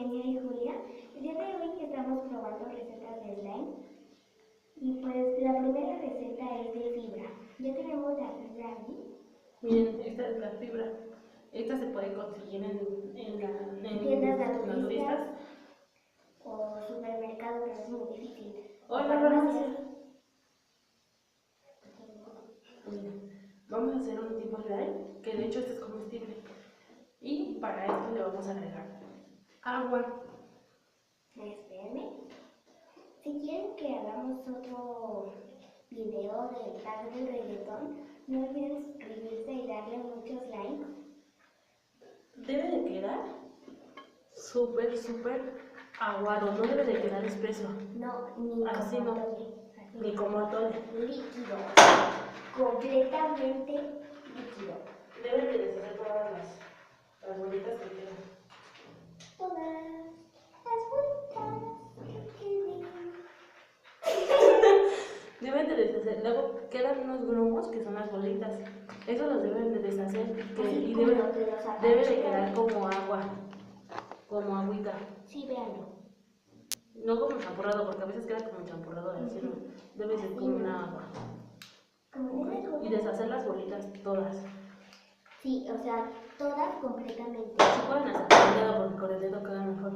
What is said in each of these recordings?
Kenia y Julia. El día de hoy estamos probando recetas de slime. Y pues la primera receta es de fibra. Ya tenemos la fibra aquí. Miren, esta es la fibra. Esta se puede conseguir en tiendas naturistas o supermercado, pero es muy difícil. Hola, farmacia. Vamos a hacer un tipo slime, que de hecho este es comestible. Y para esto le vamos a agregar agua. Espérenme. Si quieren que hagamos otro video del tag del reggaetón, no olviden suscribirse y darle muchos likes. Debe de quedar súper aguado, no debe de quedar espeso. No, ni así como no, atole. ni como atole. Líquido, completamente líquido. Deben de deshacer todas las bolitas que quedan. Todas las bolitas que queden. Deben de deshacer, luego quedan unos grumos que son las bolitas. Esos los deben de deshacer y debe de quedar como agua, como agüita. Sí, véanlo. No como champurrado, porque a veces queda como champurrado, así no. Debe ser como una agua. Y deshacer las bolitas todas. Sí, o sea, todas completamente. Sí pueden hacer con el dedo porque con el dedo queda mejor.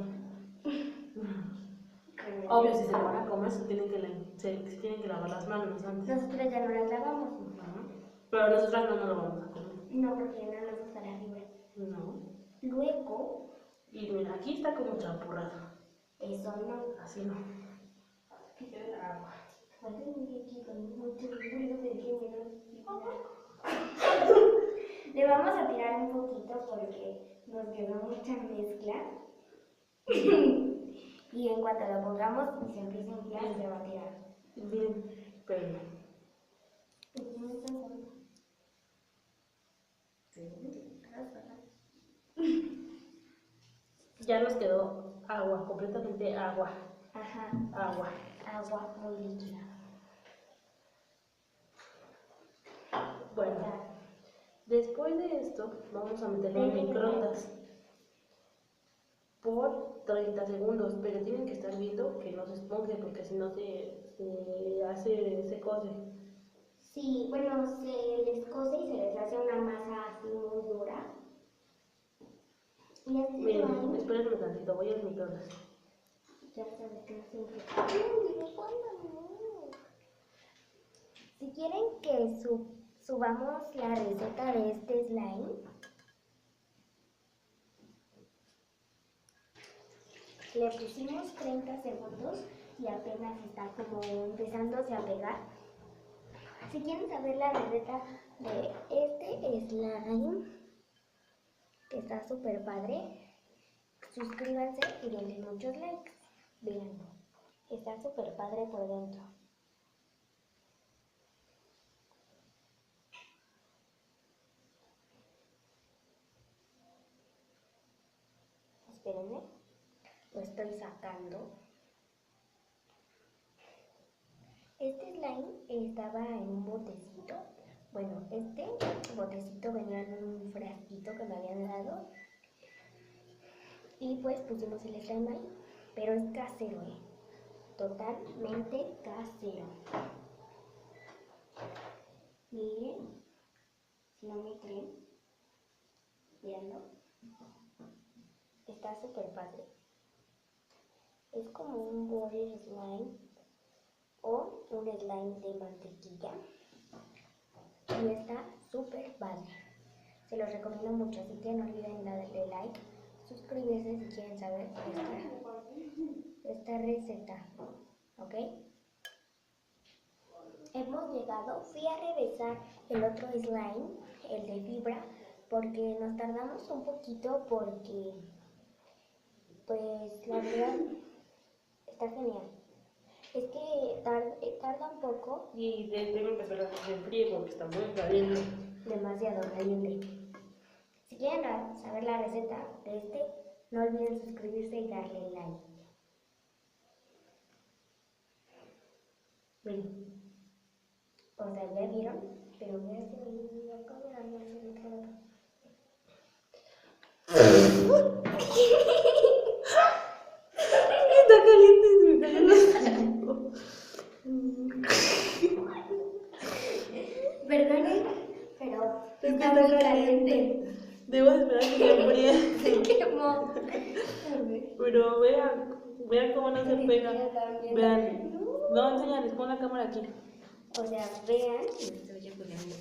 Obvio, si se lo van a comer, se tienen que lavar las manos antes. Nosotros ya no las lavamos. Pero nosotras no nos lo vamos a comer. No, porque no nos gusta la fibra. No. Luego. Y mira, aquí está como champurrado. Eso no. Así no. Aquí queda agua. Le vamos a tirar un poquito porque nos quedó mucha mezcla. Y en cuanto lo pongamos y se empiece a inflar, se va a tirar. Bien, pero. Ya nos quedó agua, completamente agua. Ajá. Agua. Agua muy líquida. Bueno, después de esto vamos a meterlo en microondas por 30 segundos, pero tienen que estar viendo que no se esponje porque si no se cose. Sí, bueno, se les cose y se les hace una masa así muy dura. Y así miren, espérenme tantito, voy al microondas. Ya sabes que no siempre. Si quieren que subamos la receta de este slime, le pusimos 30 segundos y apenas está como empezándose a pegar. Si quieren saber la receta de este slime, que está súper padre, suscríbanse y denle muchos likes. Veanlo, está súper padre por dentro. Espérenme, lo estoy sacando. Este slime estaba en un botecito. Bueno, este botecito venía en un frasquito que me habían dado. Y pues pusimos el slime ahí. Pero es casero, totalmente casero. Miren, si no me creen, veanlo. Está súper padre. Es como un butter slime o un slime de mantequilla. Y está súper padre. Se los recomiendo mucho, así que no olviden darle like, suscribirse si quieren saber esta receta. ¿Ok? Hemos llegado, fui a revisar el otro slime, el de fibra, porque nos tardamos un poquito porque, pues, la verdad, está genial. Es que tarda un poco. Y tengo que esperar que se enfríe porque está muy caliente. Demasiado caliente. Si quieren saber la receta de este, no olviden suscribirse y darle like. Ven. O sea, ya vieron, pero voy a hacer la cámara, no hace el otro lado. está muy caliente. Debo de esperar que se enfríe. Se quemó. Pero vean cómo no se pega. Ya también. Vean. No, enséñales, pon la cámara aquí. O sea, vean. Estoy poniendo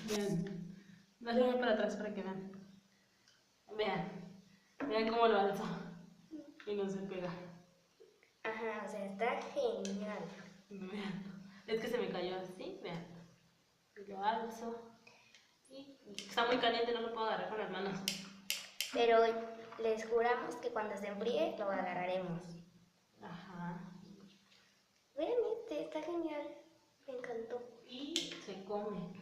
Vean. Dale para atrás para que vean. Vean cómo lo alzo. Y no se pega. Ajá, o sea, está genial. Vean. Es que se me cayó así, vean. Lo alzo. Y está muy caliente, no lo puedo agarrar con las manos. Pero les juramos que cuando se enfríe lo agarraremos. Ajá. Vean está genial. Me encantó. Y se come.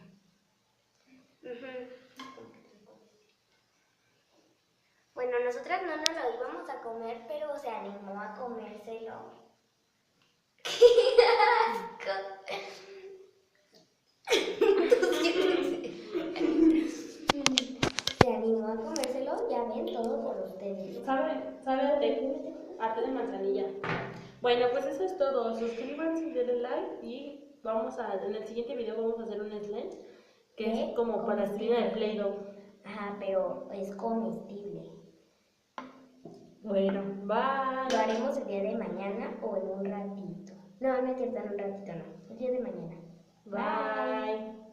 Bueno, nosotras no nos lo íbamos a comer, pero se animó a comérselo. Se animó a comérselo, ya ven, todo por ustedes. Sabe a té de manzanilla. Bueno, pues eso es todo. Suscríbanse, denle like y en el siguiente video vamos a hacer un slime que es como para estrella de Play-Doh. Ajá, pero es comestible. Bueno, bye. Lo haremos el día de mañana o en un ratito. No, no es cierto, en un ratito no. El día de mañana. Bye.